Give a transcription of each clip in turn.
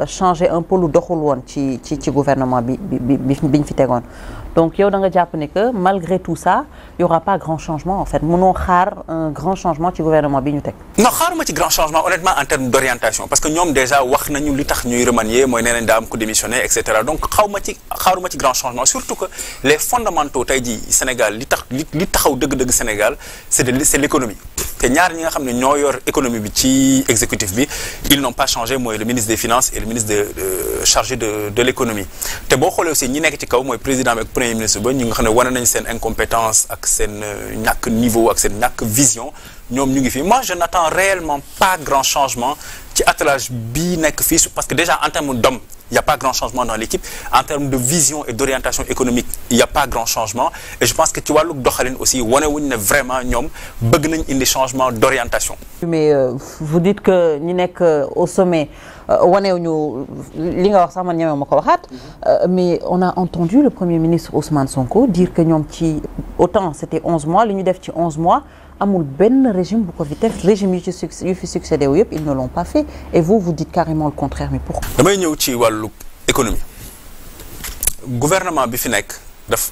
changer un peu lu doxul woon ci gouvernement biñ fi tegoon donc yow da nga jàpp ne que malgré tout ça il y aura pas grand changement en fait mënoo xaar un grand changement ci gouvernement bi ñu teg. non xaaruma ci grand changement honnêtement en termes d'orientation parce que ñoom déjà wax nañu li tax ñuy remanier mooy nee nañ daa am ko démissionner et cetera donc xaaruma ci grand changement surtout que les fondamentaux tey jii Sénégal li taxaw dëgg-dëgg Sénégal c'est l'économie te ñaar ñi nga xam ne ñoo yor économie bi ci exécutif bi ils n'ont pas changé mooy le ministre des finances et le ministre chargé de l'économie te boo xoolee aussi ñi nekk ci kaw mooy président bi ak premier ministre ba ñi nga xam ne wane nañ seen incompétence ak seen ñàkk niveau ak seen ñàkk vision ñoom ñu ngi fi moi je n'attends réellement pas grand changement ci attelage bii nekk fii parce que déjà en termes d'hommes il y a pas grand changement dans l'équipe en termes de vision et d'orientation économique il y a pas grand changement et je pense que ci wàllu doxalin aussi wane wuñ ne vraiment ñoom bëgg nañ indi changement d'orientation. mais vous dites que ñi nekk au sommet wanewuñu li nga wax sax man ñemewu ma ko waxaat mais on a entendu le premier ministre Ousmane Sonko dire que ñoom ci autant c'était 11 mois li ñu def ci 11 mois amul benn régime bu ko fi def régime yu fi succédé wu yëpp ils ne l'ont pas fait et vous dites carrément le contraire mais pourquoi. damay ñëw ci wàllu économie gouvernement bi fi nekk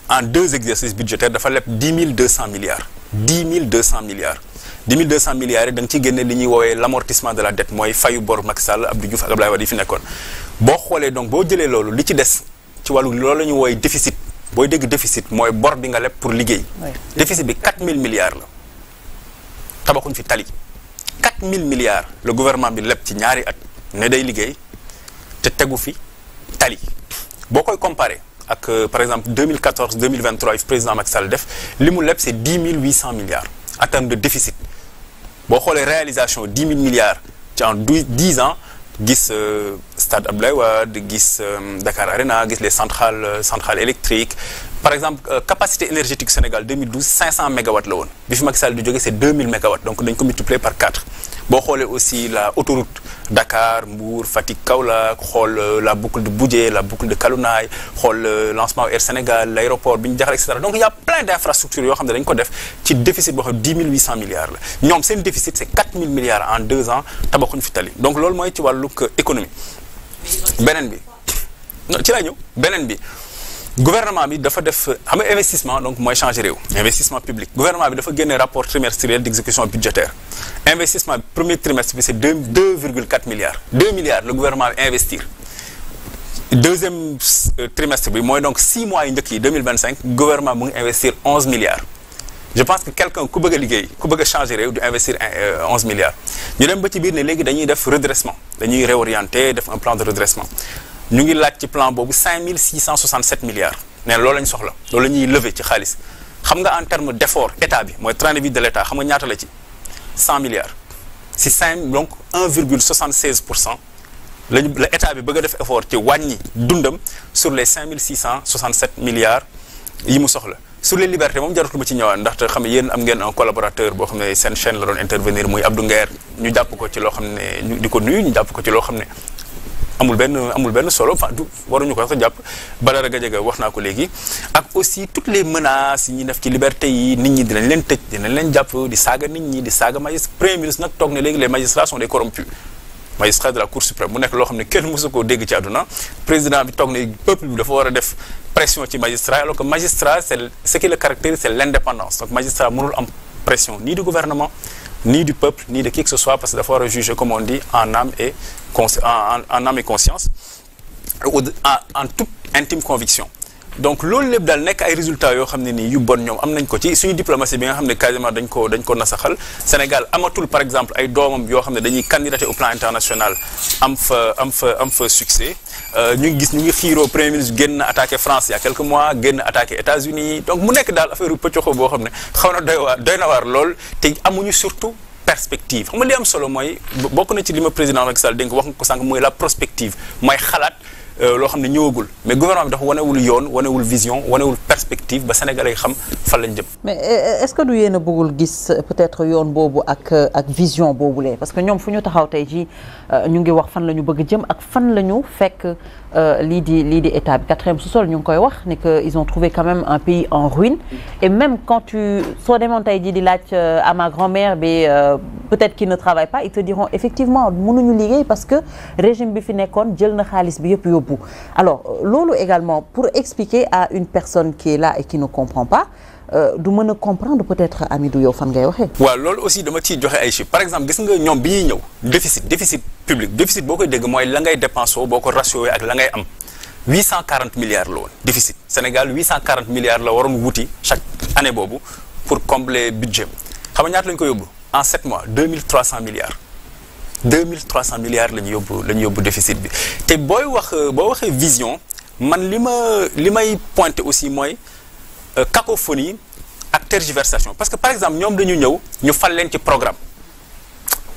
en 2 exercices budgétaires dafa leb 10 200 milliards 10 200 milliards 10 200 milliards yi da nga ciy génne li ñuy woowee l'amortissement de la dette mooy fayu bor Macky Sall Abdou Diouf ak Abdoulaye Wade yi fi nekkoon boo xoolee donc boo jëlee loolu li ci des ci wàllu loolu la ñuy woowee déficit booy dégg déficit mooy bor bi nga leb pour liggéey déficit bi 4000 milliards la tabaxuñ fi tali 4000 milliards le gouvernement bi leb ci ñaari at ne day liggéey te tegu fi tali boo koy comparer ak par exemple 2014 2023 yi président Macky Sall def li mu leb c'est 10 800 milliards en termes de déficit boo xoolee réalisation 10 000 milliards ci en 10 ans gis stade Abdoulaye Wade gis Dakar Arena gis les centrales électriques par exemple capacité énergétique Sénégal 2012 500 mégawatts la woon bi fi Macky Sall di jógee c'est 2000 mégawatts donc dañ ko multiplier par 4 boo xoolee aussi la autoroute Dakar Mbour Fatick Kaolack xool la boucle de Bouddié la boucle de Kalounay xool lancement Air Sénégal l'aéroport bi ñu jaxal et cetera donc il y a plein d'infrastructures yoo xam ne dañ ko def ci déficit boo xam 10 800 milliards la ñoom seen déficit c'est 4000 milliards en 2 ans tabaxuñu fi tali donc loolu mooy ci wàllu économie beneen bi ci laa ñëw beneen bi gouvernement bi dafa def xam nga investissement donc mooy changer réew investissement public gouvernement bi dafa génne rapport trimestriel d'exécution budgétaire investissement bi premier trimestre bi c'est 2,4 milliards 2 milliards le gouvernement bi investir deuxième trimestre bi mooy donc 6 mois yu njëkk yi 2025 gouvernement mu ngi investir 11 milliards je pense que quelqu'un ku bëgg a liggéey ku bëgg a changer réew du investir 11 milliards ñu dem ba ci biir ne léegi dañuy def redressement dañuy réorienter def un plan de redressement ñu ngi laaj ci plan boobu 5667 milliards nee na loolu lañ soxla loolu la ñuy lever ci xaalis xam nga en terme d'effort état bi mooy train de vie de l'état xam nga ñaata la ci 100 milliards si 5 donc 1,76% la état bi bëgg a def effort ci wàññi dundam sur les 5667 milliards yi mu soxla sur les libertés moom jaratul ma ci ñëwaat ndaxte xam ne yéen am ngeen un collaborateur boo xam ne seen chaîne la doon intervenir muy Abdou Nguer ñu jàpp ko ci loo xam ne ñu di ko nuyu ñu jàpp ko ci loo xam ne amul benn solo enfin du waruñu ko sax jàpp Badara Gadiaga wax naa ko léegi ak aussi toutes les menaces yi ñuy def ci liberté yi nit ñi dinañ leen tëj dinañ leen jàpp di saaga nit ñi di saaga magistrat premier ministre nag toog ne léegi les magistrats sont des corrompus magistrats de la Cour suprême mu nekk loo xam ne kenn mësu koo dégg ci àdduna président bi toog ne peuple bi dafa war a def pression ci magistrat alors que magistrat c'est ce qui le caractérise c'est l'indépendance donc magistrat mënul am pression ni du gouvernement ni du peuple ni de qui que ce soit parce que dafa war a juger comme on dit en âme et conscience en toute intime conviction donc loolu lépp daal nekk ay résultats yoo xam ne nii yu bon ñoom am nañ ko ci suñu diplomatie bi nga xam ne quasiment dañ ko nasaxal Sénégal amatul par exemple ay doomam yoo xam ne dañuy candidater au plan international am fa succès ñu ngi xiiroo premier ministre génn attaqué France il y a quelques mois génn attaqué États-Unis donc mu nekk daal affaire yu pëccoxo boo xam ne xaw na doy na waar lool te amuñu surtout perspective xam nga li am solo mooy bokk na ci li ma président Macky Sall dénk wax nga ko sànq mooy la prospective mooy xalaat loo xam ne ñëwagul mais gouvernement bi dafa wanewul yoon wanewul vision wanewul perspective ba Sénégalais yi xam fan lañ jëm. mais est-ce que du yéen a bëggul gis peut-être yoon boobu ak vision boobulee parce que ñoom fu ñu taxaw tey jii ñu ngi wax fan la ñu bëgg jëm ak fan la ñu fekk lii di état bi quatrième sous-sol ñu ngi koy wax ni que ils ont trouvé quand même un pays en ruine et même quand soo demoon tey jii di laaj à ma grand-mère bi peut-être qu'ils ne travaillent pas ils te diront effectivement mënuñu liggéey parce que régime bi fi nekkoon jël na xaalis bi yëpp yóbbu alors loolu également pour expliquer à une personne qui est là et qui ne comprend pas du mën a comprendre peut-être Hamidou yow fan ngay waxee. waaw loolu aussi dama ciy joxe ay chiffres par exemple gis nga ñoom bi ñuy ñëw déficit public déficit boo koy dégg mooy la ngay dépensé boo ko ratioé ak la ngay am 840 milliards la woon déficit Sénégal 840 milliards la waroon wuti chaque année boobu pour combler budget xam nga ñaata la ñu ko yóbbu en 7 mois 2300 milliards 2300 milliards la ñu yóbbu déficit bi te boo waxee vision man li may pointé aussi mooy. Cacophonie ak tergiversation parce que par exemple ñoom dañu ñëw ñu fal leen ci programme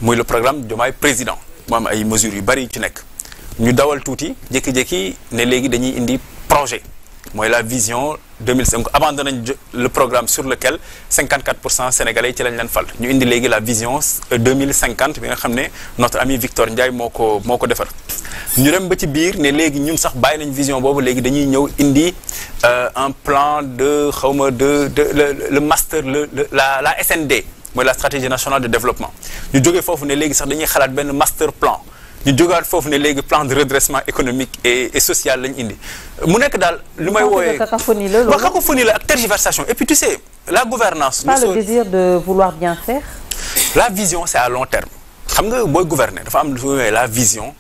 muy le programme Diomaye président mu am ay mesures yu bari ci nekk ñu dawal tuuti jékki-jékki ne léegi dañuy indi projet mooy la vision 2005 abandonné nañ le programme sur lequel 54% sénégalais ci lañ leen fal ñu indi léegi la vision 2050 bi nga xam ne notre ami Victor Ndiaye moo ko defar ñu dem ba ci biir ne léegi ñun sax bàyyi nañ vision boobu léegi dañuy ñëw indi un plan de xawma le master la SND mooy la stratégie nationale de développement ñu jógee foofu ne léegi sax dañuy xalaat benn master plan ñu jógaat foofu ne léegi plan de redressement économique et social lañ indi mu nekk daal lu may wooyee cacophonie la ak tergiversation et puis tu sais la gouvernance pas le désir de vouloir bien faire la vision c'est à long terme xam nga booy gouverner dafa am lu wooyee la vision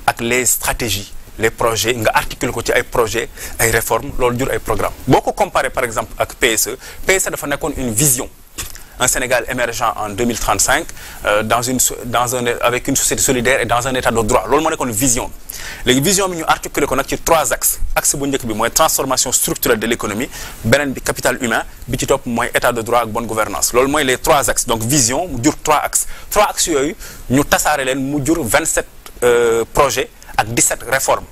ak les stratégies les projets nga articuler ko ci ay projets ay réformes loolu jur ay programmes boo ko comparé par exemple ak PSE dafa nekkoon une vision un Sénégal émergent en 2035 avec une société solidaire et dans un état de droit loolu moo nekkoon vision léegi vision bi ñu articuler ko nag ci 3 axes axe bu njëkk bi mooy transformation structurelle de l'économie beneen bi capital humain bi ci topp mooy état de droit ak bonne gouvernance loolu mooy les 3 axes donc vision mu jur 3 axes yooyu ñu tasaare leen mu jur 27 projets ak 17 réformes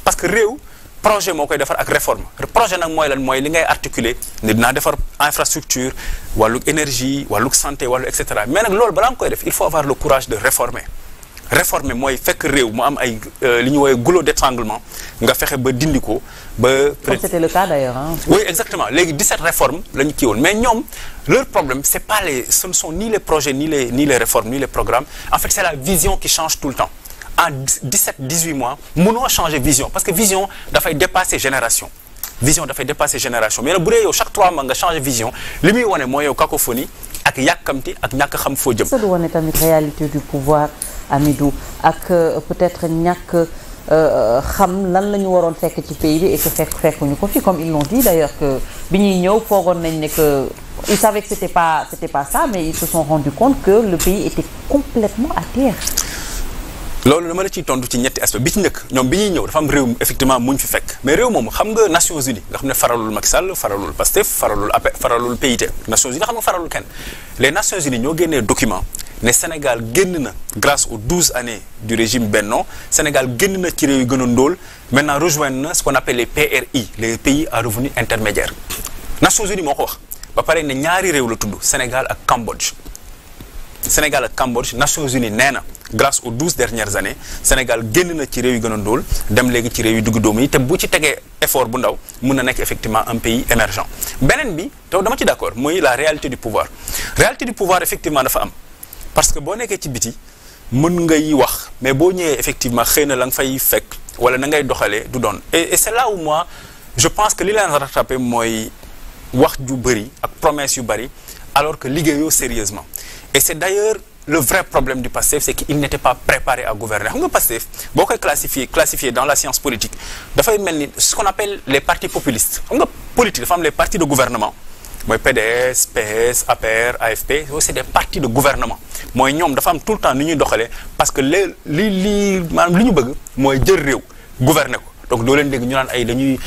parce que réew projet moo koy defar ak réforme projet nag mooy lan mooy li ngay articuler ne dinaa defar infrastructure wàllu énergie wàllu santé wàllu et cetera mais nag loolu balaa nga koy def il faut avoir le courage de réformer mooy fekk réew mu am ay li ñu woowee goulot d'étranglement nga fexe ba dindi ko ba. comme c'était le cas d'ailleurs hein. Oui exactement léegi 17 réformes la ñu kii woon mais ñoom leur problème c'est pas ce ne sont ni les projets ni les réformes ni les programmes en fait c'est la vision qui change tout le temps. En 17-18 mois mënoo changer vision parce que vision dafay dépasser génération mais nag bu dee yow chaque 3 mois nga changer vision li muy wane mooy yow cacophonie ak yàkkamti ak ñàkk xam foo jëm. est-ce que du wane tamit réalité du pouvoir Hamidou ak peut-être ñàkk xam lan la ñu waroon fekk ci pays bi et que fekkuñu ko fi comme ils l'ont dit d'ailleurs que bi ñuy ñëw foogoon nañ ne que ils savaient que c'était pas ça mais ils se sont rendus compte que le pays était complètement à terre. loolu dama la ciy tontu ci ñetti aspect bi ci njëkk ñoom bi ñuy ñëw dafa am réew effectivement muñ fi fekk mais réew moomu xam nga Nations Unies nga xam ne faralul Macky Sall faralul Pastef faralul PIT Nations Unies nga xam nga faralul kenn les Nations Unies ñoo génnee document ne Sénégal génn na grâce aux 12 années du régime Benno Sénégal génn na ci réew yu gën a ndóol maintenant rejoindre na ce qu'on appelle les PRI les pays à revenu intermédiaire Nations Unies moo ko wax ba pare ne ñaari réew la tudd Sénégal ak Cambodge Nations Unies nee na grâce aux 12 dernières années Sénégal génn na ci réew yu gën a ndóol dem léegi ci réew yu dugg dóomu yi te bu ci tegee effort bu ndaw mun na nekk effectivement un pays émergent beneen bi taw dama ci d'accord mooy la réalité du pouvoir effectivement dafa am parce que boo nekkee ci biti mën ngay wax mais boo ñëwee effectivement xëy na la nga fay fekk wala na ngay doxalee du doon et c'est là où moi je pense que li leen rattrapé mooy wax ju bëri ak promesse yu bëri alors que liggéeyoo sérieusement et c'est d'ailleurs le vrai problème du PASTEF c'est qu'il n'était pas préparé à gouverner xam nga PASTEF boo koy classifier dans la science politique dafay mel ni ce qu'on appelle les partis populistes xam nga politique dafa am les partis de gouvernement mooy PDS PS APR AFP c'est des partis de gouvernement mooy ñoom dafa am tout le temps ni ñuy doxalee parce que maanaam li ñu bëgg mooy jël réew gouverner ko donc doo leen dégg ñu naan ay dañuy